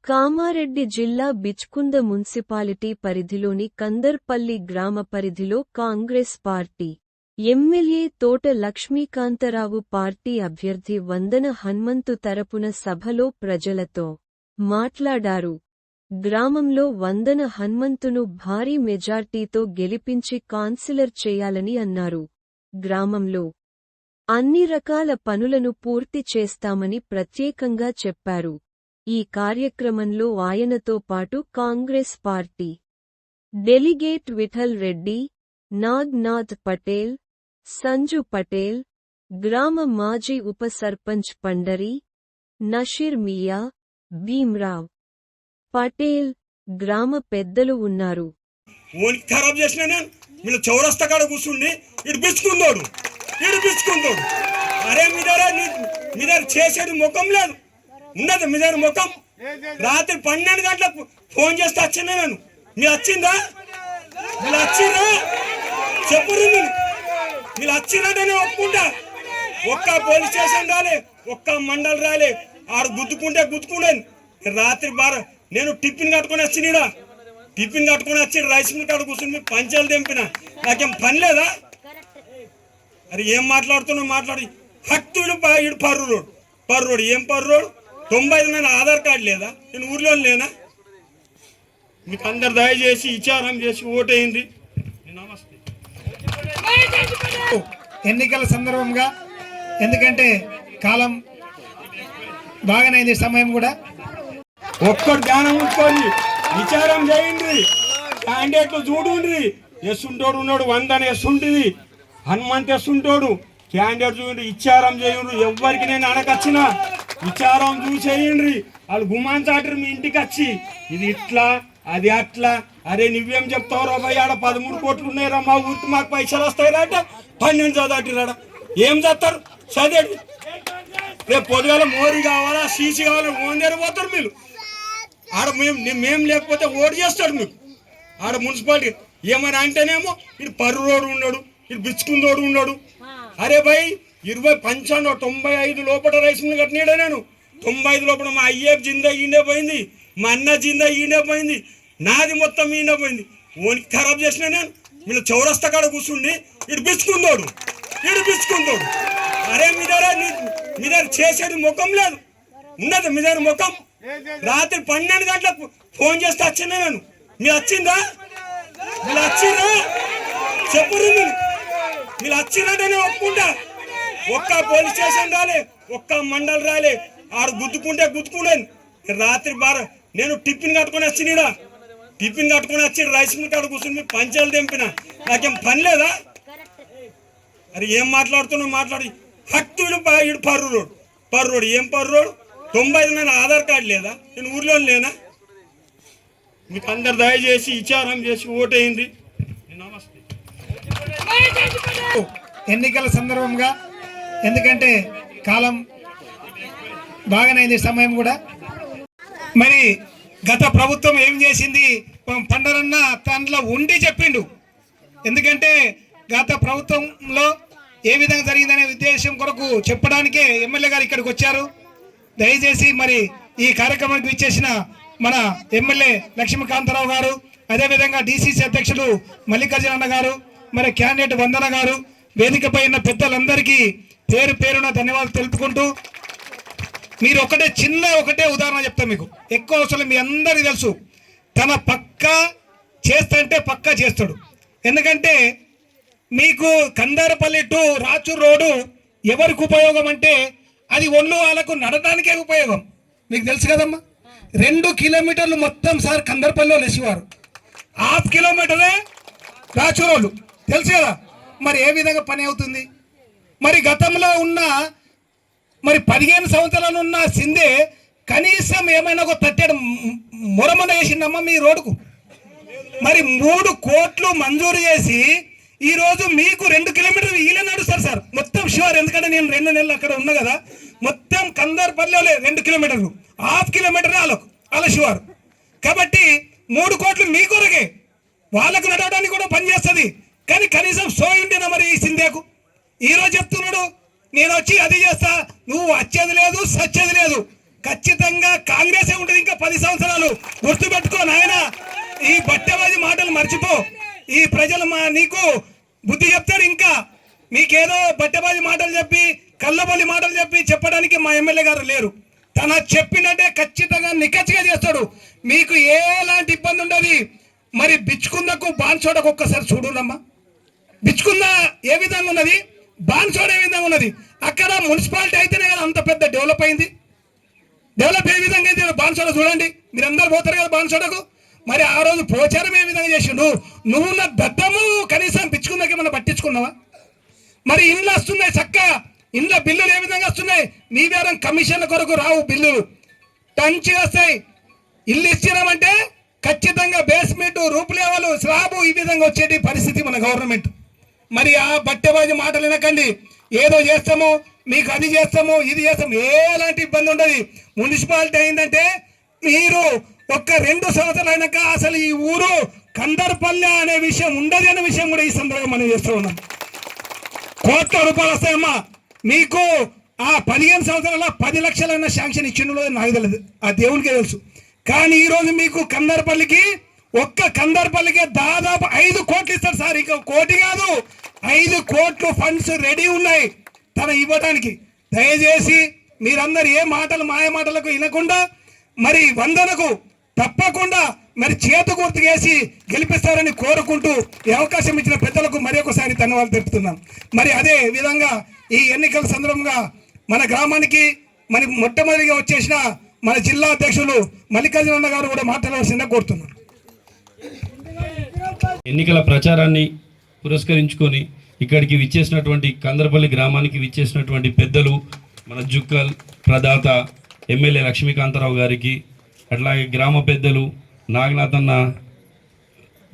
కామారెడ్డి జిల్లా బిచ్కుంద మున్సిపాలిటీ పరిధిలోని కందర్పల్లి గ్రామ పరిధిలో కాంగ్రెస్ పార్టీ ఎమ్మెల్యే తోట లక్ష్మీకాంతరావు పార్టీ అభ్యర్థి వందన హన్మంతు తరపున సభలో ప్రజలతో మాట్లాడారు. గ్రామంలో వందన హన్మంతును భారీ మెజార్టీతో గెలిపించి కౌన్సిలర్ చేయాలని అన్నారు. గ్రామంలో అన్ని రకాల పనులను పూర్తి చేస్తామని ప్రత్యేకంగా చెప్పారు. ఈ కార్యక్రమంలో ఆయనతో పాటు కాంగ్రెస్ పార్టీ డెలిగేట్ విఠల్ రెడ్డి, నాగ్నాథ్ పటేల్, సంజు పటేల్, గ్రామ మాజీ ఉప సర్పంచ్ పండరి, నషీర్ మియా, భీమ్రావ్ పటేల్, గ్రామ పెద్దలు ఉన్నారు. ఉన్నది మీ దగ్గర ముఖం. రాత్రి 12 గంటలకు ఫోన్ చేస్తే వచ్చిందా? నేను మీరు వచ్చిందా? మీరు వచ్చిందా చెప్పు. మీరు వచ్చినట్టు ఒప్పుకుంటా. ఒక్క పోలీస్ స్టేషన్ రాలే, ఒక్క మండలి రాలే. ఆడు గుద్దుకుంటే రాత్రి నేను టిఫిన్ కట్టుకుని వచ్చినా. టిఫిన్ కట్టుకుని వచ్చి రైస్ మిల్ కాడ కూర్చుని మీ పంచాలు తెంపిన. నాకేం పని లేదా? అరే ఏం మాట్లాడుతున్నావు? మాట్లాడి హక్తుడు ఇడు పర్రు రోడ్ ఏం పర్రు రోడ్ 95 ఆధార్ కార్డు లేదా? నేను ఊర్లో లేనా? మీకు అందరు దయచేసి విచారం చేసి ఓటేయండి. నమస్తే. ఎన్నికల సందర్భంగా ఎందుకంటే కాలం బాగానైంది, సమయం కూడా ఒక్కడు జ్ఞానం ఉంచుకోండి, విచారం చేయండి. క్యాండిడేట్లు చూడండి. ఎస్సుంటోడు ఉన్నాడు, 100 ఎస్సుంటుంది, హనుమంత్ ఎస్సుంటోడు. క్యాండిడేట్ చూడండి, విచారం చేయండి. ఎవరికి నేను అనకొచ్చినా విచారం చూసేయండి. వాళ్ళు గుమ్మాంచాటరు మీ ఇంటికి వచ్చి ఇది ఇట్లా అది అట్లా. అరే నువ్వేం చెప్తావు రా భయ్, ఆడ 13 కోట్లు ఉన్నాయిరా, మా ఊరికి మాకు పైసలు వస్తాయి రాట. 12 చదవటిరాడ ఏం చేస్తారు? చదివేది రేపు పొద్దుగాల మోరీ కావాలా, సీసీ కావాలా, ఓందేరు పోతారు మీరు. ఆడ మేము లేకపోతే ఓటు చేస్తాడు మీకు. ఆడ మున్సిపాలిటీ ఏమైనా అంటేనేమో ఇటు పర్రు రోడ్డు ఉన్నాడు, ఇటు బిచ్చుకుందోడు ఉన్నాడు. అరే భయ్ 95 లోపల రైస్ మిల్ కట్టినాడా? నేను 95 లోపల మా అయ్యేపు జిందా ఈయనే పోయింది, మా అన్న జిందా ఈయనే పోయింది, నాది మొత్తం ఈయనే పోయింది. ఓనికి ఖరాబ్ చేసిన నేను. మీరు చౌరస్తా కాడ కూర్చుండి ఇటు బిచ్చుకుందోడు. అరే మీ దగ్గర చేసేది ముఖం లేదు. ఉన్నది మీ దగ్గర ముఖం. రాత్రి 12 గంటలకు ఫోన్ చేస్తే వచ్చిందా? నేను మీరు వచ్చిందా? మీరు వచ్చిందా చెప్పు. మీరు వచ్చినట్టు ఒప్పుకుంటా. ఒక్క పోలీస్ స్టేషన్ రాలే, ఒక్క మండలి రాలే. ఆడు గుద్దుకుంటే రాత్రి నేను టిఫిన్ కట్టుకుని వచ్చినా. టిఫిన్ కట్టుకుని వచ్చి రైస్ మిల్ కాడ కూర్చుని మీ పంచాలు తెంపిన. నాకేం పని లేదా? అరే ఏం మాట్లాడుతున్నావు? మాట్లాడి హక్తుడు ఇడు పర్రు రోడ్ ఏం పర్రు రోడ్ 95 ఆధార్ కార్డు లేదా? నేను ఊర్లో లేనా? మీకు అందరు దయచేసి విచారం చేసి ఓటేయండి. నమస్తే. ఎన్నికల సందర్భంగా ఎందుకంటే కాలం బాగానైంది, సమయం కూడా మరి గత ప్రభుత్వం ఏం చేసింది పండరన్న దాంట్లో ఉండి చెప్పిండు. ఎందుకంటే గత ప్రభుత్వంలో ఏ విధంగా జరిగిందనే ఉద్దేశం కొరకు చెప్పడానికే ఎమ్మెల్యే గారు ఇక్కడికి వచ్చారు. దయచేసి మరి ఈ కార్యక్రమానికి విచ్చేసిన మన ఎమ్మెల్యే లక్ష్మీకాంతరావు గారు, అదేవిధంగా డిసిసి అధ్యక్షులు మల్లికార్జున అన్న గారు, మరి క్యాండిడేట్ వందన గారు, వేదికపై ఉన్న పెద్దలందరికీ పేరు పేరున ధన్యవాదాలు తెలుపుకుంటూ, మీరు ఒకటే ఉదాహరణ చెప్తా. మీకు ఎక్కువ అవసరం, మీ అందరికీ తెలుసు. తన పక్కా చేస్తంటే పక్కా చేస్తాడు. ఎందుకంటే మీకు కందారపల్లి టు రాచూర్ రోడ్డు ఎవరికి ఉపయోగం అంటే అది ఒళ్ళు వాళ్ళకు నడటానికే ఉపయోగం. మీకు తెలుసు కదమ్మా. 2 కిలోమీటర్లు మొత్తం సార్ కందర్పల్లిలో లేచివారు, 1/2 కిలోమీటరే రాచూర్ రోడ్డు, తెలుసు కదా. మరి ఏ విధంగా పని అవుతుంది? మరి గతంలో ఉన్న మరి 15 సంవత్సరాలు ఉన్న సిందే కనీసం ఏమైనా ఒక తట్టెడు మొరమన వేసిందమ్మా మీ రోడ్డుకు. మరి 3 కోట్లు మంజూరు చేసి ఈరోజు మీకు 2 కిలోమీటర్లు ఈలే నడుస్తారు సార్ మొత్తం షూర్. ఎందుకంటే నేను 2 నెలలు అక్కడ ఉన్నా కదా. మొత్తం కందర్పల్లిలో 2 కిలోమీటర్లు, 1/2 కిలోమీటర్ వాళ్ళ షూర్. కాబట్టి 3 కోట్లు మీ కొరకే, వాళ్ళకు నడవడానికి కూడా పనిచేస్తుంది. కానీ కనీసం సోయిండినా మరి ఈ సిందేకు ఈరోజు చెప్తున్నాడు నేను వచ్చి అది చేస్తా, నువ్వు వచ్చేది లేదు సచ్చేది లేదు. ఖచ్చితంగా కాంగ్రెసే ఉంటుంది ఇంకా 10 సంవత్సరాలు. గుర్తుపెట్టుకో నాయన, ఈ బట్టెబాజీ మాటలు మర్చిపో. ఈ ప్రజలు నీకు బుద్ధి చెప్తారు. ఇంకా మీకేదో బట్టెబాజీ మాటలు చెప్పి కళ్ళబొల్లి మాటలు చెప్పి చెప్పడానికి మా ఎమ్మెల్యే గారు లేరు. తన చెప్పినట్టే ఖచ్చితంగా నిక్కచ్చిగా చేస్తాడు. మీకు ఎలాంటి ఇబ్బంది ఉండదు. మరి బిచ్చుకుందకు బాన్సోడకు ఒక్కసారి చూడునమ్మా. బిచ్చుకుంద ఏ విధంగా ఉన్నది, బాన్సోడ ఏ విధంగా ఉన్నది. అక్కడ మున్సిపాలిటీ అయితేనే కదా అంత పెద్ద డెవలప్ అయింది. డెవలప్ ఏ విధంగా అయితే బాన్సోడ చూడండి, మీరందరూ పోతారు కదా బాన్సోడకు. మరి ఆ రోజు ప్రచారం ఏ విధంగా చేసిండు. నువ్వు నా దద్దము కనీసం బిచ్చుకుందాక ఏమన్నా పట్టించుకున్నావా? మరి ఇండ్లు వస్తున్నాయి చక్క, ఇండ్ల బిల్లులు ఏ విధంగా వస్తున్నాయి. మీ వేరే కమిషన్ల కొరకు రావు బిల్లులు, టంచి వస్తాయి. ఇల్లు ఇచ్చినామంటే ఖచ్చితంగా బేస్మెంట్, రూపు లెవెల్, స్లాబ్ ఈ విధంగా వచ్చేటి పరిస్థితి మన గవర్నమెంట్. మరి ఆ బట్టెబాజీ మాటలు వినకండి. ఏదో చేస్తాము, మీకు అది చేస్తాము, ఇది చేస్తాము, ఎలాంటి ఇబ్బంది ఉండదు. మున్సిపాలిటీ అయిందంటే మీరు ఒక్క 2 సంవత్సరాలు అయినాక అసలు ఈ ఊరు కందర్పల్లె అనే విషయం ఉండదు అనే విషయం కూడా ఈ సందర్భంగా మనం చేస్తూ ఉన్నాం. కోట్ల రూపాయలు వస్తాయమ్మా మీకు. ఆ 15 సంవత్సరాల 10 లక్షలైన శాంక్షన్ ఇచ్చిండో నాకు తెలియదు, ఆ దేవునికే తెలుసు. కానీ ఈరోజు మీకు కందర్పల్లికి, ఒక్క కందర్పల్లికి దాదాపు 5 కోట్లు ఇస్తారు సార్. ఇక కోటి కాదు, 5 కోట్లు ఫండ్స్ రెడీ ఉన్నాయి తన ఇవ్వడానికి. దయచేసి మీరందరూ ఏ మాటలు మాయ మాటలకు వినకుండా మరి వందనకు తప్పకుండా మరి చేతు గుర్తుకేసి గెలిపిస్తారని కోరుకుంటూ ఈ అవకాశం ఇచ్చిన పెద్దలకు మరి ఒకసారి ధన్యవాదాలు తెలుపుతున్నాం. మరి అదే విధంగా ఈ ఎన్నికల సందర్భంగా మన గ్రామానికి మరి మొట్టమొదటిగా వచ్చేసిన మన జిల్లా అధ్యక్షులు మల్లికార్జున గారు కూడా మాట్లాడవలసిందిగా కోరుతున్నారు. ఎన్నికల ప్రచారాన్ని పురస్కరించుకొని ఇక్కడికి విచ్చేసినటువంటి కందర్పల్లి గ్రామానికి విచ్చేసినటువంటి పెద్దలు, మన జుక్కల్ ప్రదాత ఎమ్మెల్యే లక్ష్మీకాంతారావు గారికి, అట్లాగే గ్రామ పెద్దలు నాగనాథ్ అన్న,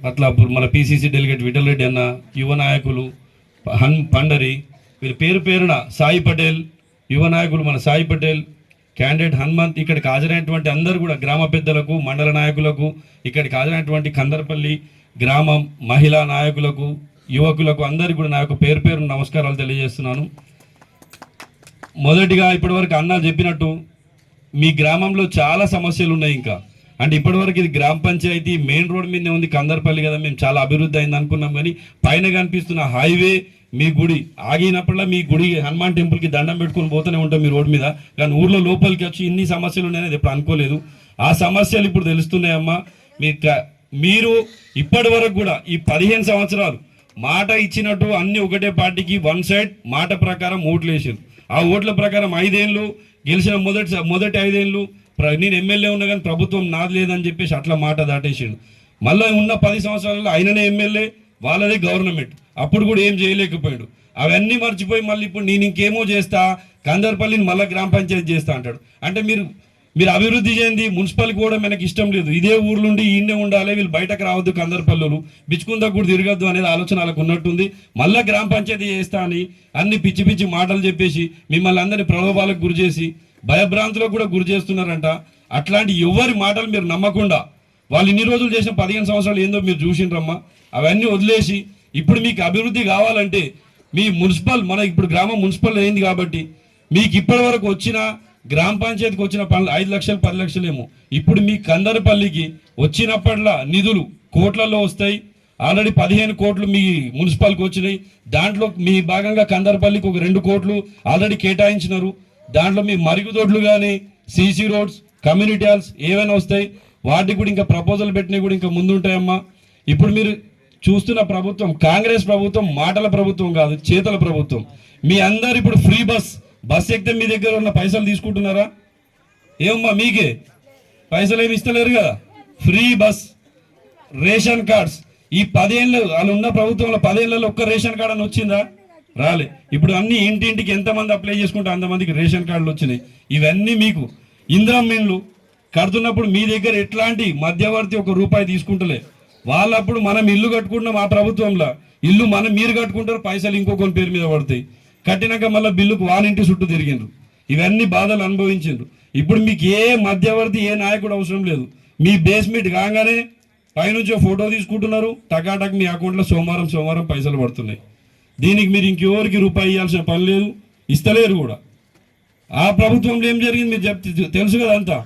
పట్లాపూర్ మన పిసిసి డెలిగేట్ విఠల్ రెడ్డి అన్న, యువ నాయకులు పండరి, వీరి పేరు పేరున సాయి పటేల్, యువ నాయకులు మన సాయి పటేల్, క్యాండిడేట్ హనుమంత్, ఇక్కడికి హాజరైనటువంటి అందరూ కూడా గ్రామ పెద్దలకు, మండల నాయకులకు, ఇక్కడికి హాజరైనటువంటి కందర్పల్లి గ్రామం మహిళా నాయకులకు, యువకులకు అందరికీ కూడా నా యొక్క పేరు పేరు నమస్కారాలు తెలియజేస్తున్నాను. మొదటిగా ఇప్పటివరకు అన్న చెప్పినట్టు మీ గ్రామంలో చాలా సమస్యలు ఉన్నాయి. ఇంకా అంటే ఇప్పటివరకు ఇది గ్రామ పంచాయతీ మెయిన్ రోడ్ మీదనే ఉంది కందర్పల్లి కదా, మేము చాలా అభివృద్ధి అయింది అనుకున్నాం. కానీ పైన కనిపిస్తున్న హైవే, మీ గుడి ఆగినప్పుడల్లా మీ గుడి హనుమాన్ టెంపుల్కి దండం పెట్టుకొని పోతూనే ఉంటాం మీ రోడ్డు మీద. కానీ ఊర్లో లోపలికి వచ్చి ఇన్ని సమస్యలు ఉన్నాయని ఎప్పుడు అనుకోలేదు. ఆ సమస్యలు ఇప్పుడు తెలుస్తున్నాయమ్మా. మీరు ఇప్పటి వరకు కూడా ఈ 15 సంవత్సరాలు మాట ఇచ్చినట్టు అన్ని ఒకటే పార్టీకి వన్ సైడ్ మాట ప్రకారం ఓట్లు వేసారు. ఆ ఓట్ల ప్రకారం 5 ఏళ్ళు గెలిచిన మొదటి 5 ఏళ్ళు నేను ఎమ్మెల్యే ఉన్నా కానీ ప్రభుత్వం నాది లేదని చెప్పేసి అట్లా మాట దాటేసాడు. మళ్ళీ ఉన్న 10 సంవత్సరాలలో ఆయననే ఎమ్మెల్యే, వాళ్ళదే గవర్నమెంట్, అప్పుడు కూడా ఏం చేయలేకపోయాడు. అవన్నీ మర్చిపోయి మళ్ళీ ఇప్పుడు నేను ఇంకేమో చేస్తా, కందర్పల్లిని మళ్ళీ గ్రామ పంచాయతీ చేస్తా అంటాడు. అంటే మీరు అభివృద్ధి చేయండి, మున్సిపల్కి కూడా మనకి ఇష్టం లేదు, ఇదే ఊర్లుండి ఈయనే ఉండాలి, వీళ్ళు బయటకు రావద్దు, కందర్పల్లులు బిచ్చుకుందా కూడా తిరగద్దు అనేది ఆలోచన వాళ్ళకు ఉన్నట్టుంది. మళ్ళీ గ్రామ పంచాయతీ చేస్తా అని అన్ని పిచ్చి పిచ్చి మాటలు చెప్పేసి మిమ్మల్ని అందరినీ ప్రలోభాలకు గురి చేసి భయభ్రాంతులకు కూడా గురి చేస్తున్నారంట. అట్లాంటి ఎవరి మాటలు మీరు నమ్మకుండా, వాళ్ళు ఇన్ని రోజులు చేసిన 15 సంవత్సరాలు ఏందో మీరు చూసిండ్రమ్మా. అవన్నీ వదిలేసి ఇప్పుడు మీకు అభివృద్ధి కావాలంటే మీ మున్సిపల్, మన ఇప్పుడు గ్రామం మున్సిపల్ అయింది కాబట్టి మీకు ఇప్పటి వరకు వచ్చిన గ్రామ పంచాయతీకి వచ్చిన 5 లక్షలు 10 లక్షలేమో ఇప్పుడు మీ కందర్పల్లికి వచ్చినప్పట్లా నిధులు కోట్లలో వస్తాయి. ఆల్రెడీ 15 కోట్లు మీ మున్సిపల్కి వచ్చినాయి. దాంట్లో మీ భాగంగా కందర్పల్లికి ఒక 2 కోట్లు ఆల్రెడీ కేటాయించినారు. దాంట్లో మీ మరుగుదొడ్లు కానీ, సీసీ రోడ్స్, కమ్యూనిటీ హాల్స్ ఏవైనా వస్తాయి. వాటికి కూడా ఇంకా ప్రపోజల్ పెట్టినవి కూడా ఇంకా ముందుంటాయమ్మా. ఇప్పుడు మీరు చూస్తున్న ప్రభుత్వం కాంగ్రెస్ ప్రభుత్వం మాటల ప్రభుత్వం కాదు, చేతల ప్రభుత్వం. మీ అందరు ఇప్పుడు ఫ్రీ బస్ ఎక్కితే మీ దగ్గర ఉన్న పైసలు తీసుకుంటున్నారా? ఏమమ్మా మీకే పైసలు ఏమి ఇస్తలేరు కదా. ఫ్రీ బస్, రేషన్ కార్డ్స్, ఈ 10 ఏళ్ళు వాళ్ళు ఉన్న ప్రభుత్వంలో 10 ఏళ్ళలో ఒక్క రేషన్ కార్డు అని వచ్చిందా? రాలే. ఇప్పుడు అన్ని ఇంటింటికి ఎంతమంది అప్లై చేసుకుంటే అంతమందికి రేషన్ కార్డులు వచ్చినాయి. ఇవన్నీ మీకు ఇందిరమ్మ ఇండ్లు కడుతున్నప్పుడు మీ దగ్గర ఎట్లాంటి మధ్యవర్తి ఒక రూపాయి తీసుకుంటలే. వాళ్ళప్పుడు మనం ఇల్లు కట్టుకుంటున్నాం, ఆ ప్రభుత్వంలో ఇల్లు మీరు కట్టుకుంటారు, పైసలు ఇంకొకరి పేరు మీద పడతాయి. కట్టినాక మళ్ళీ బిల్లుకు వానింటి చుట్టూ తిరిగిండ్రు. ఇవన్నీ బాధలు అనుభవించిండ్రు. ఇప్పుడు మీకు ఏ మధ్యవర్తి ఏ నాయకుడు అవసరం లేదు. మీ బేస్మెంట్ కాగానే పైనుంచి ఫోటో తీసుకుంటున్నారు, టకాటక్ మీ అకౌంట్లో సోమవారం పైసలు పడుతున్నాయి. దీనికి మీరు ఇంకెవరికి రూపాయి ఇవ్వాల్సిన పని లేదు, ఇస్తలేరు కూడా. ఆ ప్రభుత్వంలో ఏం జరిగింది మీరు చెప్తే తెలుసు కదా అంతా.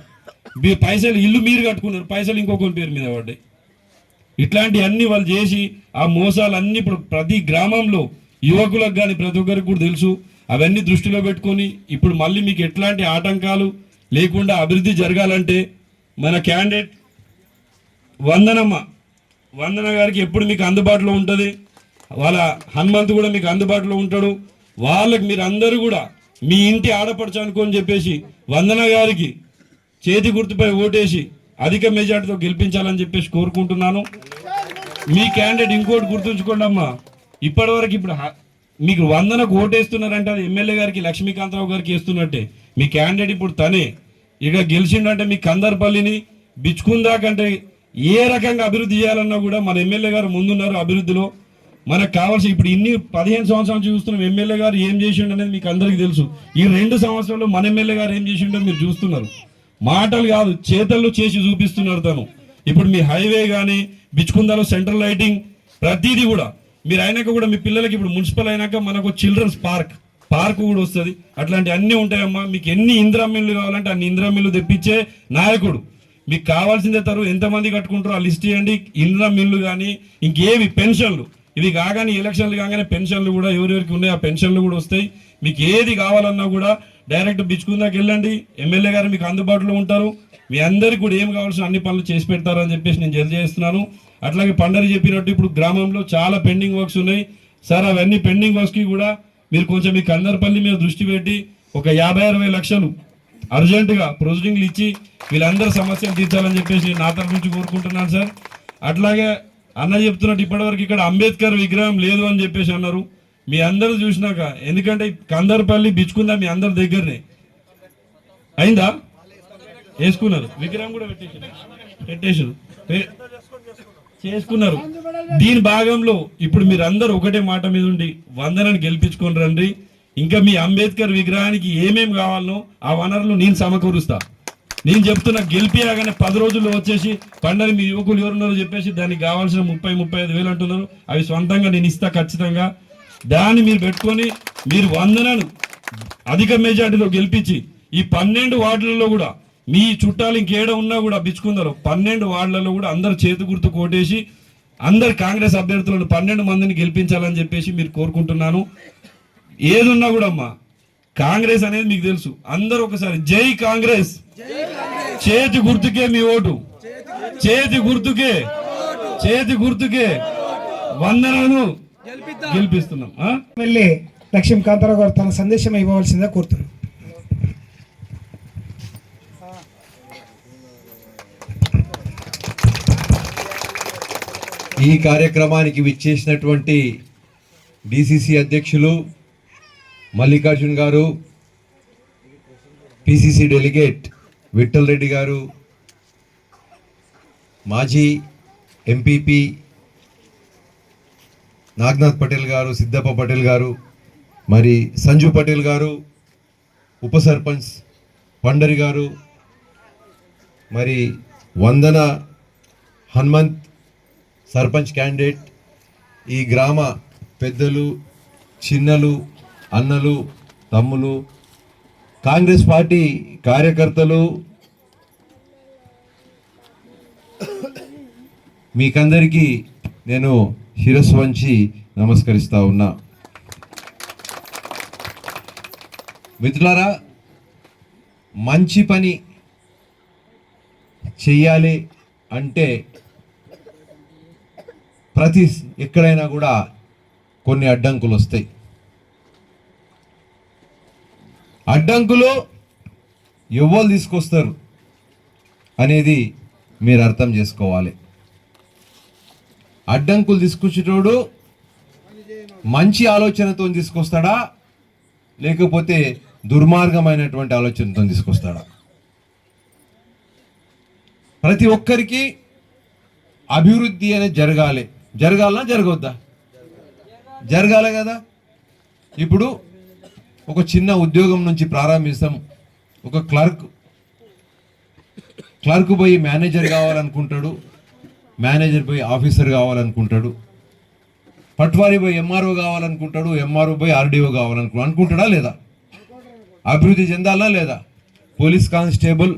పైసలు ఇల్లు మీరు కట్టుకున్నారు, పైసలు ఇంకొకరి పేరు మీద పడ్డాయి. ఇట్లాంటివన్నీ వాళ్ళు చేసి ఆ మోసాలన్నీ ఇప్పుడు ప్రతి గ్రామంలో యువకులకు కానీ ప్రతి ఒక్కరికి కూడా తెలుసు. అవన్నీ దృష్టిలో పెట్టుకొని ఇప్పుడు మళ్ళీ మీకు ఎట్లాంటి ఆటంకాలు లేకుండా అభివృద్ధి జరగాలంటే మన క్యాండిడేట్ వందన గారికి ఎప్పుడు మీకు అందుబాటులో ఉంటుంది. వాళ్ళ హనుమంత్ కూడా మీకు అందుబాటులో ఉంటాడు. వాళ్ళకి మీరు అందరూ కూడా మీ ఇంటి ఆడపడచు అనుకోని చెప్పేసి వందన గారికి చేతి గుర్తుపై ఓటేసి అధిక మెజార్టీతో గెలిపించాలని చెప్పేసి కోరుకుంటున్నాను. మీ క్యాండిడేట్ ఇంకోటి గుర్తుంచుకోండి అమ్మా, ఇప్పటివరకు ఇప్పుడు మీకు వందనకు ఓటేస్తున్నారంటే అది ఎమ్మెల్యే గారికి లక్ష్మీకాంతరావు గారికి వేస్తున్నట్టే. మీ క్యాండిడేట్ ఇప్పుడు తనే ఇక గెలిచిండంటే మీ కందర్పల్లిని బిచ్చుకుందాకంటే ఏ రకంగా అభివృద్ధి చేయాలన్నా కూడా మన ఎమ్మెల్యే గారు ముందున్నారు అభివృద్ధిలో. మనకు కావాల్సి ఇప్పుడు ఇన్ని 15 సంవత్సరాలు చూస్తున్నాం ఎమ్మెల్యే గారు ఏం చేసిండు అనేది మీకు అందరికీ తెలుసు. ఈ 2 సంవత్సరాల్లో మన ఎమ్మెల్యే గారు ఏం చేసిండో మీరు చూస్తున్నారు. మాటలు కాదు చేతల్లో చేసి చూపిస్తున్నారు తను. ఇప్పుడు మీ హైవే కానీ బిచ్చుకుందాలో సెంట్రల్ లైటింగ్ ప్రతిదీ కూడా మీరు అయినాక కూడా మీ పిల్లలకి ఇప్పుడు మున్సిపల్ అయినాక మనకు చిల్డ్రన్స్ పార్క్ కూడా వస్తుంది. అట్లాంటి అన్నీ ఉంటాయమ్మా. మీకు ఎన్ని ఇందిరా మిల్లు కావాలంటే అన్ని ఇందిరా మిల్లు తెప్పించే నాయకుడు. మీకు కావాల్సిందే తరువు ఎంతమంది కట్టుకుంటారో ఆ లిస్ట్ ఇవ్వండి. ఇందిరా మిల్లు కానీ ఇంకేవి పెన్షన్లు ఇవి కాగానే ఎలక్షన్లు కాగానే పెన్షన్లు కూడా ఎవరెవరికి ఉన్నాయి ఆ పెన్షన్లు కూడా వస్తాయి. మీకు ఏది కావాలన్నా కూడా డైరెక్ట్ బిచ్చుకుందాకి వెళ్ళండి. ఎమ్మెల్యే గారు మీకు అందుబాటులో ఉంటారు. మీ అందరికి కూడా ఏం కావాల్సిన అన్ని పనులు చేసి పెడతారని చెప్పేసి నేను తెలియజేస్తున్నాను. అట్లాగే పండరి చెప్పినట్టు ఇప్పుడు గ్రామంలో చాలా పెండింగ్ వర్క్స్ ఉన్నాయి సార్. అవన్నీ పెండింగ్ వర్క్స్కి కూడా మీరు కొంచెం మీ కందర్పల్లి మీద దృష్టి పెట్టి ఒక 50-60 లక్షలు అర్జెంటుగా ప్రొసీడింగ్లు ఇచ్చి వీళ్ళందరూ సమస్యలు తీర్చాలని చెప్పేసి నా తరఫు నుంచి కోరుకుంటున్నాను సార్. అట్లాగే అన్న చెప్తున్నట్టు ఇప్పటివరకు ఇక్కడ అంబేద్కర్ విగ్రహం లేదు అని చెప్పేసి అన్నారు. మీ అందరూ చూసినాక ఎందుకంటే కందర్పల్లి బిచ్చుకుందా మీ అందరి దగ్గరనే అయిందా వేసుకున్నారు విగ్రహం కూడా పెట్టేసారు చేసుకున్నారు. దీని భాగంలో ఇప్పుడు మీరు అందరూ ఒకటే మాట మీద ఉండి వందనని గెలిపించుకొని రండి. ఇంకా మీ అంబేద్కర్ విగ్రహానికి ఏమేమి కావాలనో ఆ వనరులు నేను సమకూరుస్తా. నేను చెప్తున్నా గెలిపియాగానే 10 రోజుల్లో వచ్చేసి పండని మీ యువకులు ఎవరున్నారో చెప్పేసి దానికి కావాల్సిన 30-35 వేలు అంటున్నారు. అవి సొంతంగా నేను ఇస్తా ఖచ్చితంగా. దాన్ని మీరు పెట్టుకొని మీరు వందనను అధిక మెజార్టీలో గెలిపించి ఈ 12 వార్డులలో కూడా మీ చుట్టాలు ఇంకేడ ఉన్నా కూడా బిచ్చుకుందరు 12 వార్డులలో కూడా అందరు చేతి గుర్తు కోటేసి అందరు కాంగ్రెస్ అభ్యర్థులను 12 మందిని గెలిపించాలని చెప్పేసి మీరు కోరుకుంటున్నాను. ఏదున్నా కూడా అమ్మా కాంగ్రెస్ అనేది మీకు తెలుసు. అందరూ ఒకసారి జై కాంగ్రెస్, చేతి గుర్తుకే మీ ఓటు, చేతి గుర్తుకే వందనను గెలిపిస్తున్నాం. ఎమ్మెల్యే లక్ష్మీకాంతరావు గారు తన సందేశం ఇవ్వవలసిందిగా కోరుతున్నాం. ఈ కార్యక్రమానికి విచ్చేసినటువంటి డిసిసి అధ్యక్షులు మల్లికార్జున్ గారు, పిసిసి డెలిగేట్ విఠల్ రెడ్డి గారు, మాజీ ఎంపీపీ నాగనాథ్ పటేల్ గారు, సిద్ధప్ప పటేల్ గారు, మరి సంజు పటేల్ గారు, ఉప సర్పంచ్ పండరి గారు, మరి వందన హనుమంత్ సర్పంచ్ క్యాండిడేట్, ఈ గ్రామ పెద్దలు, చిన్నలు, అన్నలు, తమ్ములు, కాంగ్రెస్ పార్టీ కార్యకర్తలు, మీకందరికీ నేను శిరస్సు వంచి నమస్కరిస్తా ఉన్నా. మిత్రులారా, మంచి పని చెయ్యాలి అంటే ఎక్కడైనా కూడా కొన్ని అడ్డంకులు వస్తాయి. అడ్డంకులు ఎవరు తీసుకొస్తారు అనేది మీరు అర్థం చేసుకోవాలి. అడ్డంకులు తీసుకొచ్చేటోడు మంచి ఆలోచనతో తీసుకొస్తాడా లేకపోతే దుర్మార్గమైనటువంటి ఆలోచనతో తీసుకొస్తాడా? ప్రతి ఒక్కరికి అభివృద్ధి అనేది జరగాలనా జరగొద్దా? జరగాలి కదా. ఇప్పుడు ఒక చిన్న ఉద్యోగం నుంచి ప్రారంభిస్తాం. ఒక క్లర్క్ పోయి మేనేజర్ కావాలనుకుంటాడు, మేనేజర్ పోయి ఆఫీసర్ కావాలనుకుంటాడు, పట్వారీ పోయి ఎంఆర్ఓ కావాలనుకుంటాడు, ఎంఆర్ఓ పోయి ఆర్డీఓ కావాలనుకుంటాడా లేదా? అభివృద్ధి చెందాలా లేదా? పోలీస్ కానిస్టేబుల్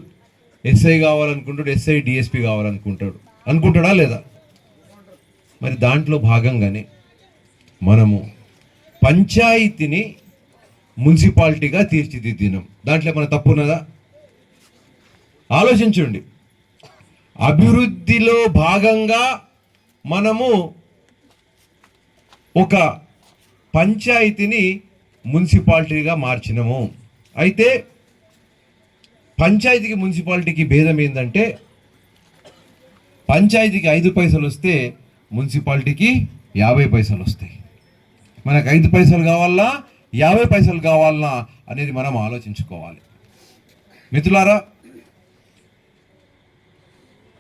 ఎస్ఐ కావాలనుకుంటాడు, ఎస్ఐ డిఎస్పి అనుకుంటాడా లేదా? మరి దాంట్లో భాగంగానే మనము పంచాయతీని మున్సిపాలిటీగా తీర్చిదిద్దినాం. దాంట్లో ఏమైనా తప్పు ఉన్నదా? ఆలోచించండి. అభివృద్ధిలో భాగంగా మనము ఒక పంచాయతీని మున్సిపాలిటీగా మార్చినాము. అయితే పంచాయతీకి మున్సిపాలిటీకి భేదం ఏంటంటే, పంచాయతీకి 5 పైసలు వస్తే మున్సిపాలిటీకి 50 పైసలు వస్తాయి. మనకు 5 పైసలు కావాలా 50 పైసలు కావాలా అనేది మనం ఆలోచించుకోవాలి. మిత్రులారా,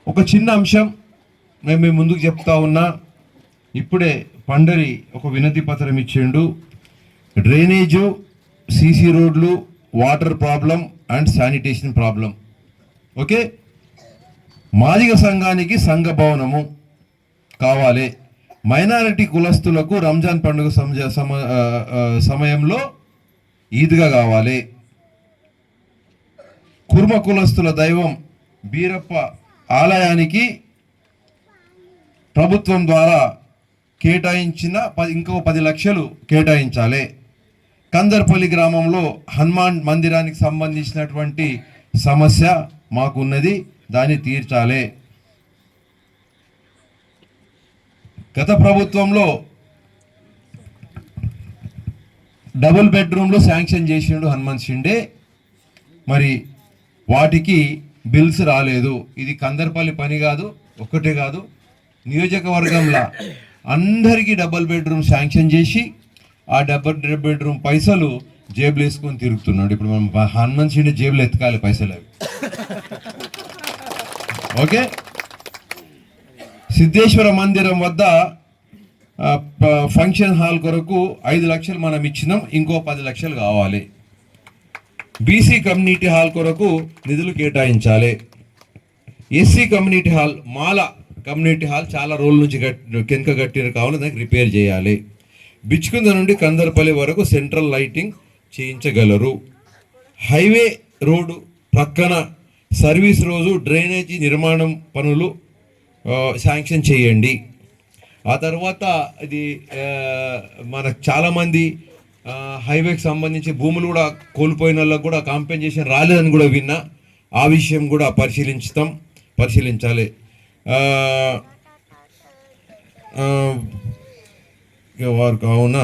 ఒక చిన్న అంశం నేను మీ ముందుకు చెప్తా ఉన్నా. ఇప్పుడే పండరి ఒక వినతి పత్రం ఇచ్చిండు. డ్రైనేజు, సీసీ రోడ్లు, water problem and sanitation problem. Okay, Madiga సంఘానికి సంఘ భవనము కావాలి. మైనారిటీ కులస్తులకు రంజాన్ పండుగ సమయంలో ఈద్గా కావాలి. కుర్మ కులస్తుల దైవం బీరప్ప ఆలయానికి ప్రభుత్వం ద్వారా కేటాయించిన ఇంకో 10 లక్షలు కేటాయించాలి. కందర్పల్లి గ్రామంలో హనుమాన్ మందిరానికి సంబంధించినటువంటి సమస్య మాకున్నది, దాన్ని తీర్చాలి. గత ప్రభుత్వంలో డబుల్ బెడ్రూమ్లు శాంక్షన్ చేసిండు హనుమంత్ షిండే, మరి వాటికి బిల్స్ రాలేదు. ఇది కందర్పల్లి పని కాదు, ఒక్కటే కాదు, నియోజకవర్గంలో అందరికీ డబుల్ బెడ్రూమ్ శాంక్షన్ చేసి ఆ డబుల్ బెడ్రూమ్ పైసలు జేబులు వేసుకొని తిరుగుతున్నాడు. ఇప్పుడు మనం హనుమంత్ షిండే జేబులు ఎత్తుకాలి పైసలు అవి. ఓకే, సిద్ధేశ్వర మందిరం వద్ద ఫంక్షన్ హాల్ కొరకు 5 లక్షలు మనం ఇచ్చినాం, ఇంకో 10 లక్షలు కావాలి. బీసీ కమ్యూనిటీ హాల్ కొరకు నిధులు కేటాయించాలి. ఎస్సీ కమ్యూనిటీ హాల్, మాల కమ్యూనిటీ హాల్ చాలా రోజుల నుంచి కింద కట్టిన కావాలి, దానికి రిపేర్ చేయాలి. బిచ్కుంద నుండి కందర్పల్లి వరకు సెంట్రల్ లైటింగ్ చేయించగలరు. హైవే రోడ్డు ప్రక్కన సర్వీస్ రోజు డ్రైనేజీ నిర్మాణం పనులు శాంక్షన్ చేయండి. ఆ తర్వాత ఇది మనకు చాలామంది హైవేకి సంబంధించి భూములు కూడా కోల్పోయిన వాళ్ళకు కూడా కాంపెన్సేషన్ రాలేదని కూడా విన్నా. ఆ విషయం కూడా పరిశీలించాలి. వారు కావున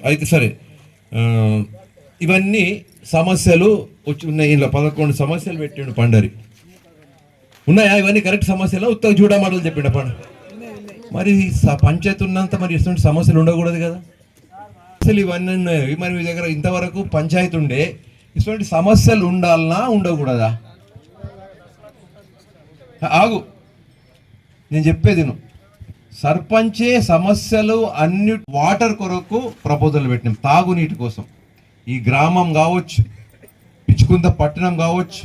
అయితే సరే, ఇవన్నీ సమస్యలు వచ్చి ఉన్నాయి. ఇలా 11 సమస్యలు పెట్టిండు పండరి. ఉన్నాయా ఇవన్నీ కరెక్ట్ సమస్యలు? ఉత్తగా చూడమాటలు చెప్పిండ పండు. మరి పంచాయతీ ఉన్నంత మరి ఇటువంటి సమస్యలు ఉండకూడదు కదా. అసలు ఇవన్నీ ఉన్నాయి. మరి మీ దగ్గర ఇంతవరకు పంచాయతీ ఉండే, ఇటువంటి సమస్యలు ఉండాలనా ఉండకూడదా? ఆగు, నేను చెప్పేది నువ్వు. సర్పంచే సమస్యలు అన్ని వాటర్ కొరకు ప్రపోజల్ పెట్టినాం, తాగునీటి కోసం. ఈ గ్రామం కావచ్చు, పిచ్చుకుంద పట్టణం కావచ్చు,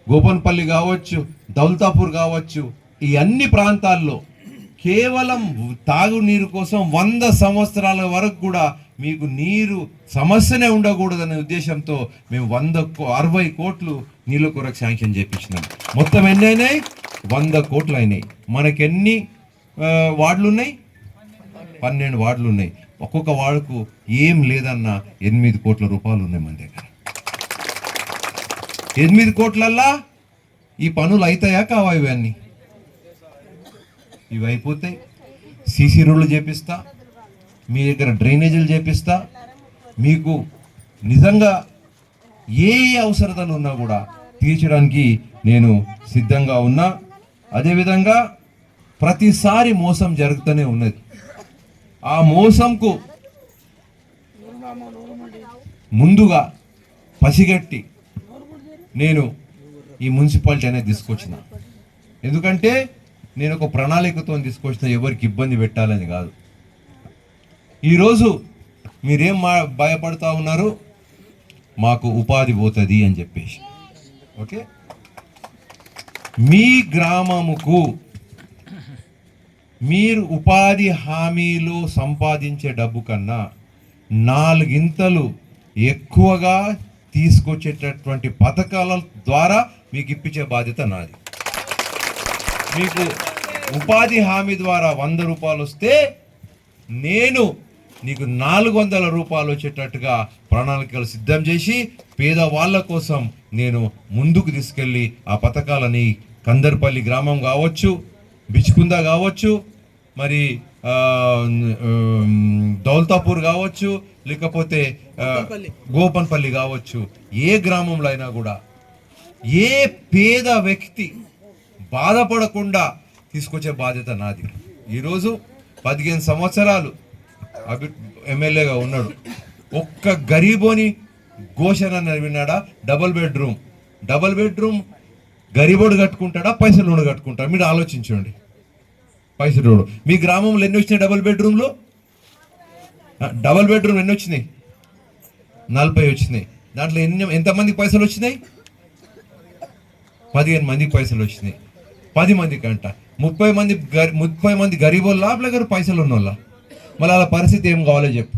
గోపన్పల్లి కావచ్చు, దౌలతాపూర్ కావచ్చు, ఈ అన్ని ప్రాంతాల్లో కేవలం తాగునీరు కోసం 100 సంవత్సరాల వరకు కూడా మీకు నీరు సమస్యనే ఉండకూడదనే ఉద్దేశంతో మేము 60 కోట్లు నీళ్ళ కొరకు శాంక్షన్ చేయించినాం. మొత్తం ఎన్ని అయినాయి? 100 కోట్లు అయినాయి. మనకెన్ని వార్డులు ఉన్నాయి? 12 వార్డులు ఉన్నాయి. ఒక్కొక్క వార్డుకు ఏం లేదన్నా 8 కోట్ల రూపాయలు ఉన్నాయి మన దగ్గర. 8 కోట్లల్లా ఈ పనులు అవుతాయా కావా? ఇవన్నీ ఇవి అయిపోతాయి. సీసీ రోడ్లు చేపిస్తా, మీ దగ్గర డ్రైనేజీలు చేపిస్తా. మీకు నిజంగా ఏ అవసరతలు ఉన్నా కూడా తీర్చడానికి నేను సిద్ధంగా ఉన్నా. అదేవిధంగా ప్రతిసారి మోసం జరుగుతూనే ఉన్నది. ఆ మోసంకు ముందుగా పసిగట్టి నేను ఈ మున్సిపాలిటీ అనేది తీసుకొచ్చిన. ఎందుకంటే నేను ఒక ప్రణాళికతో తీసుకొచ్చిన, ఎవరికి ఇబ్బంది పెట్టాలని కాదు. ఈరోజు మీరేం భయపడతా ఉన్నారు? మాకు ఉపాధి పోతుంది అని చెప్పేసి. ఓకే, మీ గ్రామముకు మీరు ఉపాధి హామీలో సంపాదించే డబ్బు కన్నా 4 గింతలు ఎక్కువగా తీసుకొచ్చేటటువంటి పథకాల ద్వారా మీకు ఇప్పించే బాధ్యత నాది. మీకు ఉపాధి హామీ ద్వారా 100 రూపాయలు వస్తే నేను నీకు 400 రూపాయలు వచ్చేటట్టుగా ప్రణాళికలు సిద్ధం చేసి పేదవాళ్ళ కోసం నేను ముందుకు తీసుకెళ్ళి ఆ పథకాలని కందర్పల్లి గ్రామం కావచ్చు, బిచ్కుంద కావచ్చు, మరి దౌల్తాపూర్ కావచ్చు, లేకపోతే గోపన్పల్లి కావచ్చు, ఏ గ్రామంలో అయినా కూడా ఏ పేద వ్యక్తి బాధపడకుండా తీసుకొచ్చే బాధ్యత నాది. ఈరోజు 15 సంవత్సరాలు ఎమ్మెల్యేగా ఉన్నాడు. ఒక్క గరీబోని ఘోషణ విన్నాడా? Double bedroom గరీబోడు కట్టుకుంటాడా, పైసలోడు కట్టుకుంటాడా? మీరు ఆలోచించండి. పైసలోడు. మీ గ్రామంలో ఎన్ని వచ్చినాయి డబుల్ బెడ్రూమ్లు? ఎన్ని వచ్చినాయి? 40 వచ్చినాయి. దాంట్లో ఎంతమందికి పైసలు వచ్చినాయి? 15 మందికి పైసలు వచ్చినాయి. 10 మందికి అంట 30 మంది గరీబోళ్ళ లేకపోతే పైసలు ఉన్నోళ్ళ? మళ్ళీ అలా పరిస్థితి ఏం కావాలో చెప్పు.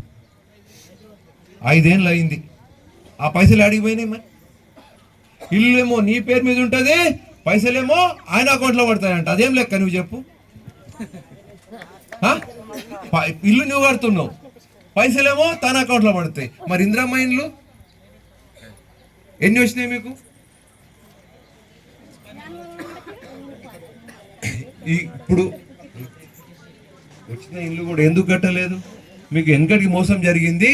5 ఏళ్ళు అయింది. ఆ పైసలు అడిగిపోయినాయి. మరి ఇల్లు ఏమో నీ పేరు మీద ఉంటుంది, పైసలేమో ఆయన అకౌంట్లో పడతాయంట. అదేం లెక్క నువ్వు చెప్పు. ఇల్లు నువ్వు కడుతున్నావు, పైసలేమో తన అకౌంట్లో పడతాయి. మరి ఇందిరమ్మ ఇండ్లు ఎన్ని వచ్చినాయి మీకు? ఇప్పుడు వచ్చిన ఇల్లు కూడా ఎందుకు కట్టలేదు? మీకు వెనకటికి మోసం జరిగింది.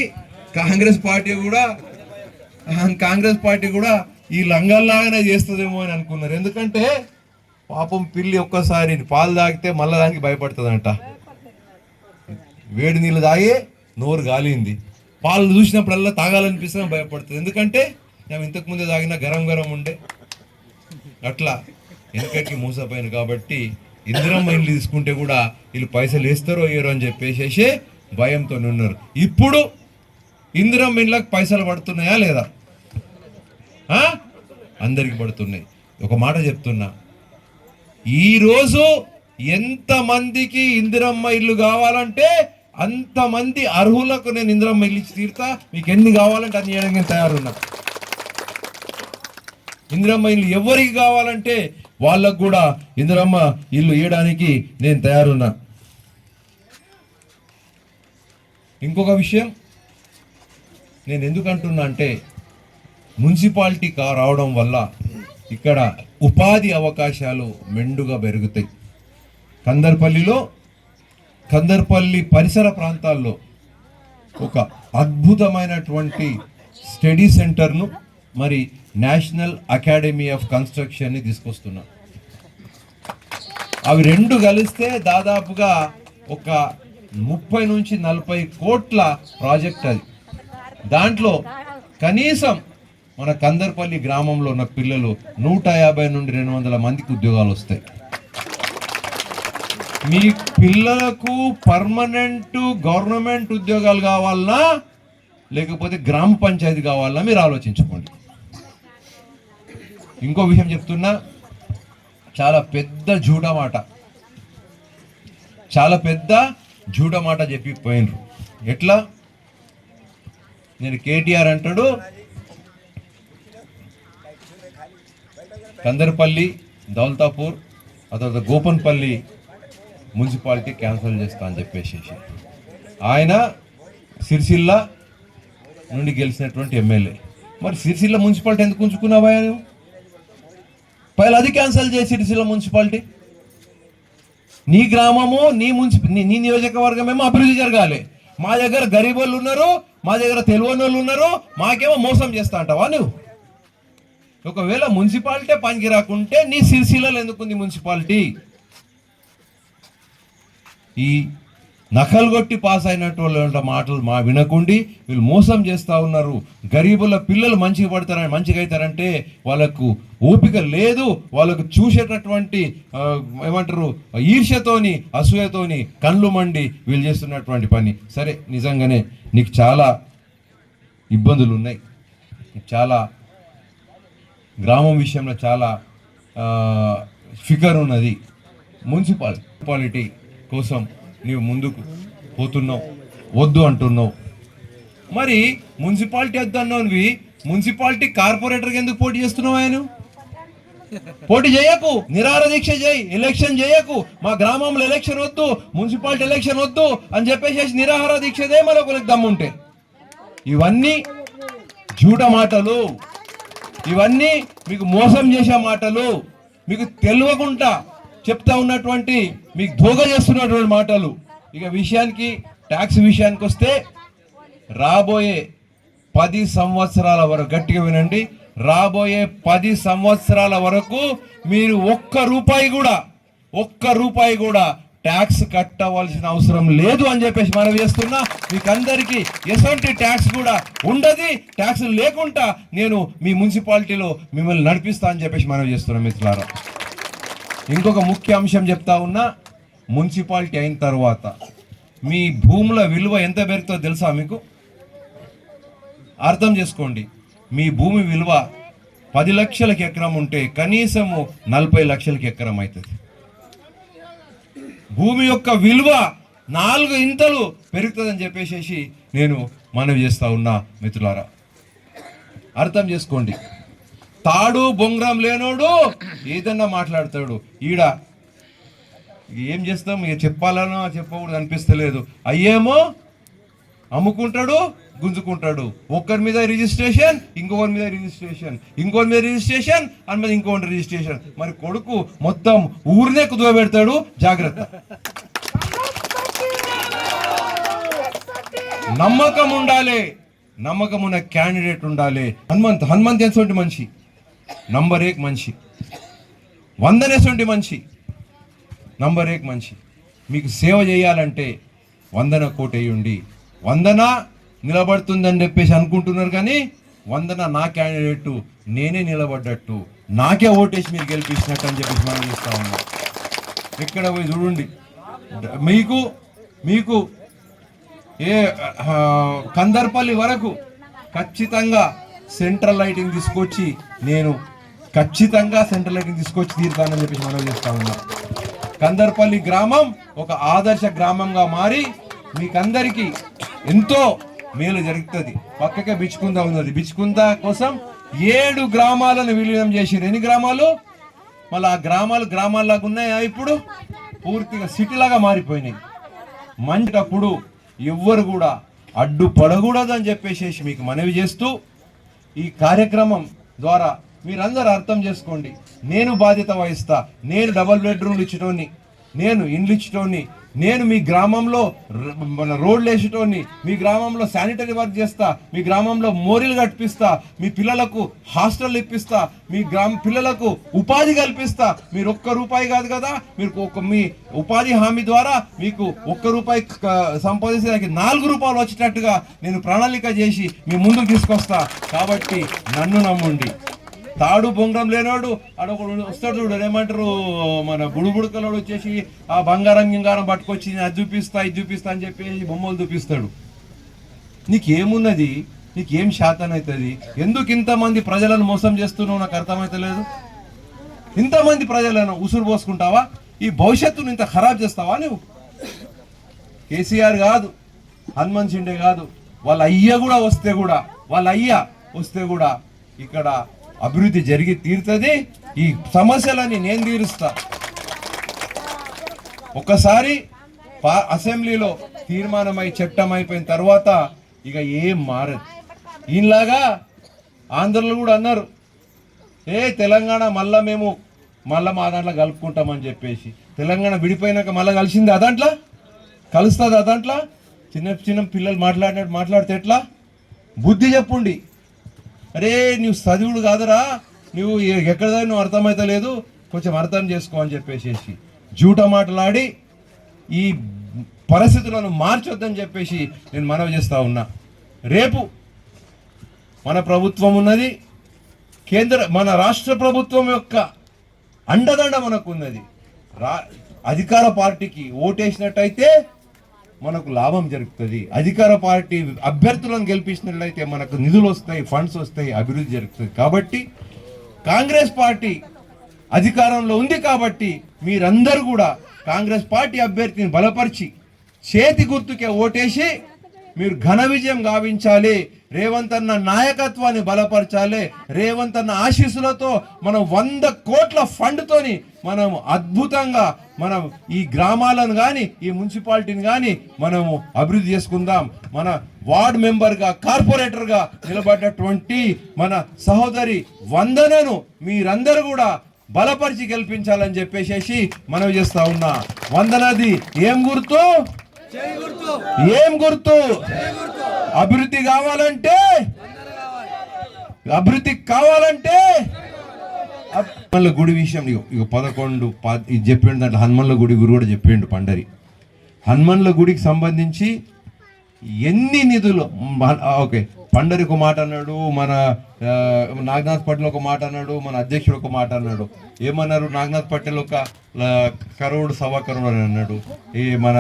కాంగ్రెస్ పార్టీ కూడా ఈ లంగల్లాగానే చేస్తుందేమో అని అనుకున్నారు. ఎందుకంటే పాపం పిల్లి ఒక్కసారి పాలు తాగితే మళ్ళా దానికి భయపడుతుందంట. వేడి నీళ్ళు తాగి నోరు గాలింది, పాలు చూసినప్పుడల్లా తాగాలనిపిస్తే భయపడుతుంది. ఎందుకంటే మేము ఇంతకుముందే తాగినా గరం ఉండే. అట్లా వెనకటికి మోసపోయాను. కాబట్టి ఇందిరమ్మ ఇల్లు తీసుకుంటే కూడా వీళ్ళు పైసలు వేస్తారో వేయరో అని చెప్పేసేసి భయంతో ఉన్నారు. ఇప్పుడు ఇందిరమ్మ ఇళ్ళకి పైసలు పడుతున్నాయా లేదా? అందరికి పడుతున్నాయి. ఒక మాట చెప్తున్నా, ఈరోజు ఎంతమందికి ఇందిరమ్మ ఇల్లు కావాలంటే అంతమంది అర్హులకు నేను ఇందిరమ్మ ఇల్లు ఇచ్చి తీరుతా. మీకు ఎన్ని కావాలంటే అన్ని చేయడానికి తయారున్నా. ఇందిరమ్మ ఇల్లు ఎవరికి కావాలంటే వాళ్ళకు కూడా ఇందిరమ్మ ఇల్లు ఇవ్వడానికి నేను తయారున్నా. ఇంకొక విషయం నేను ఎందుకంటున్నా అంటే, మున్సిపాలిటీ రావడం వల్ల ఇక్కడ ఉపాధి అవకాశాలు మెండుగా పెరుగుతాయి. కందర్పల్లి పరిసర ప్రాంతాల్లో ఒక అద్భుతమైనటువంటి స్టడీ సెంటర్ను, మరి నేషనల్ అకాడమీ ఆఫ్ కన్స్ట్రక్షన్ని తీసుకొస్తున్నాం. అవి రెండు కలిస్తే దాదాపుగా ఒక 30 నుంచి 40 కోట్ల ప్రాజెక్ట్ అది. దాంట్లో కనీసం మన కందర్పల్లి గ్రామంలో ఉన్న పిల్లలు 150 నుండి 200 మందికి ఉద్యోగాలు వస్తాయి. మీ పిల్లలకు పర్మనెంట్ గవర్నమెంట్ ఉద్యోగాలు కావాలన్నా లేకపోతే గ్రామ పంచాయతీ కావాలన్నా మీరు ఆలోచించుకోండి. ఇంకో విషయం చెప్తున్నా, చాలా పెద్ద జూడ మాట చెప్పి పోయినరు. ఎట్లా? నేను కేటీఆర్ అంటాడు కందర్పల్లి, దౌల్తాపూర్, ఆ తర్వాత గోపన్పల్లి మున్సిపాలిటీ క్యాన్సిల్ చేస్తా అని చెప్పేసి ఆయన సిరిసిల్ల నుండి గెలిచినటువంటి ఎమ్మెల్యే. మరి సిరిసిల్ల మున్సిపాలిటీ ఎందుకు ఉంచుకున్నావా నువ్వు? పైలు అది క్యాన్సిల్ చేసి సిరిసిల్ల మున్సిపాలిటీ. నీ గ్రామము నీ నియోజకవర్గమేమో అభివృద్ధి జరగాలి. మా దగ్గర గరీబ్ వాళ్ళు ఉన్నారు, మా దగ్గర తెలియని వాళ్ళు ఉన్నారు, మాకేమో మోసం చేస్తా అంటావా నువ్వు? ఒకవేళ మున్సిపాలిటీ పనికి రాకుంటే నీ సిరిసిల్లలో ఎందుకుంది మున్సిపాలిటీ? ఈ నకలు కొట్టి పాస్ అయినటువంటి మాటలు వినకుండి వీళ్ళు మోసం చేస్తూ ఉన్నారు. గరీబుల పిల్లలు మంచిగా అవుతారంటే వాళ్ళకు ఓపిక లేదు. వాళ్ళకు చూసేటటువంటి ఏమంటారు ఈర్ష్యతోని, అసూయతోని కళ్ళు మండి వీళ్ళు చేస్తున్నటువంటి పని. సరే, నిజంగానే నీకు చాలా ఇబ్బందులు ఉన్నాయి. చాలా గ్రామం విషయంలో చాలా ఫికర్ ఉన్నది. మున్సిపాలిటీ కోసం నీవు ముందుకు పోతున్నావు, వద్దు అంటున్నావు. మరి మున్సిపాలిటీ వద్దన్నోనివి మున్సిపాలిటీ కార్పొరేటర్కి ఎందుకు పోటీ చేస్తున్నావు? ఆయన పోటీ చేయకు, నిరాహార దీక్ష చేయి, ఎలక్షన్ చేయకు. మా గ్రామంలో ఎలక్షన్ వద్దు, మున్సిపాలిటీ ఎలక్షన్ వద్దు అని చెప్పేసి నిరాహార దీక్షదే మరొకరికి దమ్ముంటే. ఇవన్నీ జూట మాటలు, ఇవన్నీ మీకు మోసం చేసే మాటలు, మీకు తెలియకుండా చెప్తా ఉన్నటువంటి, మీకు దోగ చేస్తున్నటువంటి మాటలు. ఇక విషయానికి ట్యాక్స్ విషయానికి వస్తే రాబోయే 10 సంవత్సరాల వరకు, గట్టిగా వినండి, రాబోయే 10 సంవత్సరాల వరకు మీరు ఒక్క రూపాయి కూడా ట్యాక్స్ కట్టవలసిన అవసరం లేదు అని చెప్పేసి మనం చేస్తున్నా. మీకు అందరికీ ఎటువంటి ట్యాక్స్ కూడా ఉండదు. ట్యాక్స్ లేకుండా నేను మీ మున్సిపాలిటీలో మిమ్మల్ని నడిపిస్తా అని చెప్పేసి మనం చేస్తున్నాం మిత్రులారా. ఇంకొక ముఖ్య అంశం చెప్తా ఉన్నా, మున్సిపాలిటీ అయిన తర్వాత మీ భూముల విలువ ఎంత పెరుగుతుందో తెలుసా మీకు? అర్థం చేసుకోండి. మీ భూమి విలువ 10 లక్షలకి ఎకరం ఉంటే కనీసము 40 లక్షలకి ఎకరం అవుతుంది. భూమి యొక్క విలువ 4 ఇంతలు పెరుగుతుందని చెప్పేసి నేను మనవి చేస్తా ఉన్నా మిత్రులారా. అర్థం చేసుకోండి. తాడు బొంగరం లేనోడు ఏదన్నా మాట్లాడతాడు. ఈడ ఏం చేస్తాం, ఇక చెప్పాలనో చెప్పకూడదు అనిపిస్తలేదు. అయ్యేమో అమ్ముకుంటాడు, గుంజుకుంటాడు. ఒక్కరి మీద రిజిస్ట్రేషన్, ఇంకొకరి మీద రిజిస్ట్రేషన్, ఇంకొకరి మీద రిజిస్ట్రేషన్ అని మీద ఇంకొకటి రిజిస్ట్రేషన్. మరి కొడుకు మొత్తం ఊరినే కుదువబెడతాడు. జాగ్రత్త. నమ్మకం ఉండాలి, నమ్మకం ఉన్న క్యాండిడేట్ ఉండాలి. హనుమంత్ ఎటువంటి మనిషి, నంబర్ 1 మనిషి. వందనేటువంటి మనిషి, నంబర్ 1 మనిషి. మీకు సేవ చేయాలంటే వందన కోటేయండి. వందన నిలబడుతుందని చెప్పేసి అనుకుంటున్నారు, కానీ వందన నా క్యాండిడేట్, నేనే నిలబడ్డట్టు, నాకే ఓటేసి మీరు గెలిపించినట్టు అని చెప్పేసి మనం చేస్తా ఉన్నాం. ఎక్కడ పోయి చూడండి, మీకు ఏ కందర్పల్లి వరకు ఖచ్చితంగా సెంట్రల్ లైటింగ్ తీసుకొచ్చి, నేను ఖచ్చితంగా సెంట్రల్ లైటింగ్ తీసుకొచ్చి తీరుతానని చెప్పేసి మనం చేస్తా ఉన్నాం. కందర్పల్లి గ్రామం ఒక ఆదర్శ గ్రామంగా మారి మీకందరికీ ఎంతో మేలు జరుగుతుంది. పక్కకే బిచ్చుకుందా ఉన్నది. బిచ్చుకుందా కోసం 7 గ్రామాలను విలీనం చేసిరు. ఎన్ని గ్రామాలు? మళ్ళీ ఆ గ్రామాల్లాగా ఉన్నాయా? ఇప్పుడు పూర్తిగా సిటీలాగా మారిపోయినాయి. మంచిటప్పుడు ఎవ్వరు కూడా అడ్డుపడకూడదు అని చెప్పేసి మీకు మనవి చేస్తూ, ఈ కార్యక్రమం ద్వారా మీరందరూ అర్థం చేసుకోండి. నేను బాధ్యత వహిస్తా. నేను డబుల్ బెడ్రూమ్లు ఇచ్చటోని, నేను ఇండ్లు ఇచ్చటోని, నేను మీ గ్రామంలో రోడ్లు వేసేటోని, మీ గ్రామంలో శానిటరీ వర్క్ చేస్తా, మీ గ్రామంలో మోరీలు కట్టిస్తా, మీ పిల్లలకు హాస్టల్ ఇప్పిస్తా, మీ పిల్లలకు ఉపాధి కల్పిస్తా. మీరు ₹1 కాదు కదా, మీరు మీ ఉపాధి హామీ ద్వారా మీకు ₹1 సంపాదించడానికి ₹4 వచ్చేటట్టుగా నేను ప్రణాళిక చేసి మీ ముందుకు తీసుకొస్తా. కాబట్టి నన్ను నమ్మండి. తాడు బొంగరం లేనోడు అడొకడు వస్తాడు చూడు, ఏమంటారు, మన బుడుబుడకలోడు వచ్చేసి ఆ బంగారం గింగారం పట్టుకొచ్చి అది చూపిస్తా ఇది చూపిస్తా అని చెప్పేసి బొమ్మలు చూపిస్తాడు. నీకేమున్నది? నీకేం శాతం అవుతుంది? ఎందుకు ఇంతమంది ప్రజలను మోసం చేస్తున్నావు నాకు అర్థమైతలేదు. ఇంతమంది ప్రజలను ఉసురు పోసుకుంటావా? ఈ భవిష్యత్తును ఇంత ఖరాబ్ చేస్తావా నువ్వు? కేసీఆర్ కాదు, హనుమంత్ షిండే కాదు, వాళ్ళ అయ్య వస్తే కూడా ఇక్కడ అభివృద్ధి జరిగి తీరుతుంది. ఈ సమస్యలని నేను తీరుస్తా. ఒకసారి అసెంబ్లీలో తీర్మానమై చట్టం అయిపోయిన తర్వాత ఇక ఏం మారదు. ఈయనలాగా ఆంధ్రలో కూడా అన్నారు, తెలంగాణ మేము మళ్ళా మా దాంట్లో కలుపుకుంటామని చెప్పేసి. తెలంగాణ విడిపోయినాక మళ్ళీ కలిసింది అదాంట్లో కలుస్తుంది. అదాంట్లో చిన్న పిల్లలు మాట్లాడితే ఎట్లా? బుద్ధి చెప్పుండి. అరే నువ్వు చదువుడు కాదురా, నువ్వు ఎక్కడదా నువ్వు అర్థమైతలేదు, కొంచెం అర్థం చేసుకో అని చెప్పేసి జూట మాటలాడి ఈ పరిస్థితులను మార్చొద్దని చెప్పేసి నేను మనవి చేస్తా ఉన్నా. రేపు మన ప్రభుత్వం ఉన్నది, మన రాష్ట్ర ప్రభుత్వం యొక్క అండదండ మనకు ఉన్నది. అధికార పార్టీకి ఓటేసినట్టయితే మనకు లాభం జరుగుతుంది. అధికార పార్టీ అభ్యర్థులను గెలిపించినట్లయితే మనకు నిధులు వస్తాయి, ఫండ్స్ వస్తాయి, అభివృద్ధి జరుగుతుంది. కాబట్టి కాంగ్రెస్ పార్టీ అధికారంలో ఉంది కాబట్టి మీరందరూ కూడా కాంగ్రెస్ పార్టీ అభ్యర్థిని బలపరిచి చేతి గుర్తుకే ఓటేసి మీరు ఘన విజయం గావించాలి. రేవంత్ అన్న నాయకత్వాన్ని బలపరచాలి. రేవంత్ అన్న ఆశీస్సులతో మనం 100 కోట్ల ఫండ్తోని మనం అద్భుతంగా మనం ఈ గ్రామాలను కానీ ఈ మున్సిపాలిటీని కానీ మనము అభివృద్ధి చేసుకుందాం. మన వార్డ్ మెంబర్గా కార్పొరేటర్గా నిలబడ్డటువంటి మన సహోదరి వందనను మీరందరూ కూడా బలపరిచి గెలిపించాలని చెప్పేసి మనవి చేస్తా ఉన్నా. వందనది ఏం గుర్తు? ఏం గుర్తు? అభివృద్ధి కావాలంటే హనుమన్ల గుడి విషయం ఇక 11 ఇది చెప్పిండు. దాంట్లో హనుమన్ల గుడి గురు కూడా చెప్పిండు పండరి. హనుమన్ల గుడికి సంబంధించి ఎన్ని నిధులు, ఓకే, పండరి ఒక మాట అన్నాడు, మన నాగనాథ్ పటేల్ ఒక మాట అన్నాడు, మన అధ్యక్షుడు ఒక మాట అన్నాడు. ఏమన్నారు? నాగనాథ్ పటేల్ 1 కరోడ్ 1.25 కరోడ్ అని అన్నాడు. ఈ మన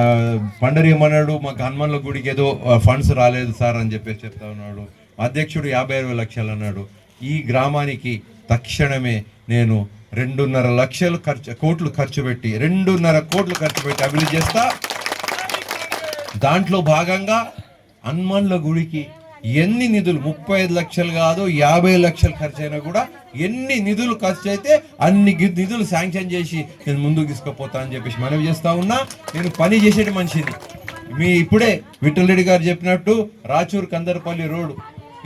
పండరి ఏమన్నాడు? మాకు హనుమన్ల గుడికి ఏదో ఫండ్స్ రాలేదు సార్ అని చెప్పేసి చెప్తా ఉన్నాడు. అధ్యక్షుడు 50 లక్షలు అన్నాడు. ఈ గ్రామానికి తక్షణమే నేను 2.5 కోట్లు ఖర్చు పెట్టి 2.5 కోట్లు ఖర్చు పెట్టి అభివృద్ధి చేస్తా. దాంట్లో భాగంగా హనుమన్ల గుడికి ఎన్ని నిధులు, 35 లక్షలు కాదు 50 లక్షలు ఖర్చు అయినా కూడా ఎన్ని నిధులు ఖర్చు అయితే అన్ని నిధులు శాంక్షన్ చేసి నేను ముందుకు తీసుకుపోతా అని చెప్పేసి మనవి చేస్తా ఉన్నా. నేను పని చేసేటి మనిషిని. మీ ఇప్పుడే విఠల్ రెడ్డి గారు చెప్పినట్టు రాచూర్ కందర్పల్లి రోడ్డు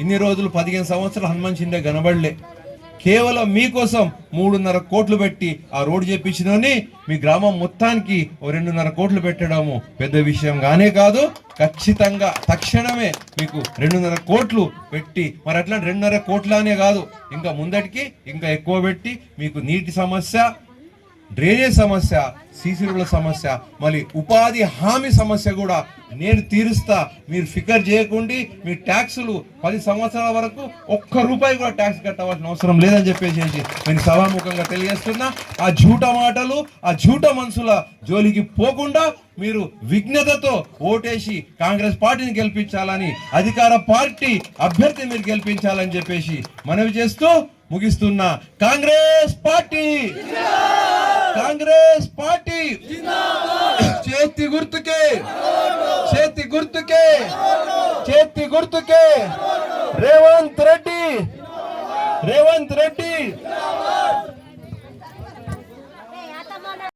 ఇన్ని రోజులు 15 సంవత్సరాలు హనుమాన్ షిండే కనబడలే. కేవలం మీకోసం 3.5 కోట్లు పెట్టి ఆ రోడ్డు చేపించినని మీ గ్రామం మొత్తానికి 2.5 కోట్లు పెట్టడము పెద్ద విషయం గానే కాదు. ఖచ్చితంగా తక్షణమే మీకు 2.5 కోట్లు పెట్టి, మరి అట్లా 2.5 కోట్లనే కాదు, ఇంకా ముందటికి ఇంకా ఎక్కువ పెట్టి మీకు నీటి సమస్య, డ్రైనేజ్ సమస్య, సీసీ రోడ్ల సమస్య, మళ్ళీ ఉపాధి హామీ సమస్య కూడా నేను తీరుస్తా. మీరు ఫికర్ చేయకుండా మీ ట్యాక్సులు 10 సంవత్సరాల వరకు ₹1 కూడా ట్యాక్స్ కట్టవలసిన అవసరం లేదని చెప్పేసి నేను సభాముఖంగా తెలియజేస్తున్నా. ఆ జూట మాటలు, ఆ జూట మనసుల జోలికి పోకుండా మీరు విఘ్నతతో ఓటేసి కాంగ్రెస్ పార్టీని గెలిపించాలని, అధికార పార్టీ అభ్యర్థిని మీరు గెలిపించాలని చెప్పేసి మనవి చేస్తూ ముగిస్తున్నా. కాంగ్రెస్ పార్టీ, కాంగ్రెస్ పార్టీ, చేతి గుర్తుకే, చేతి గుర్తుకే, చేతి గుర్తుకే రేవంత్ రెడ్డి, రేవంత్ రెడ్డి.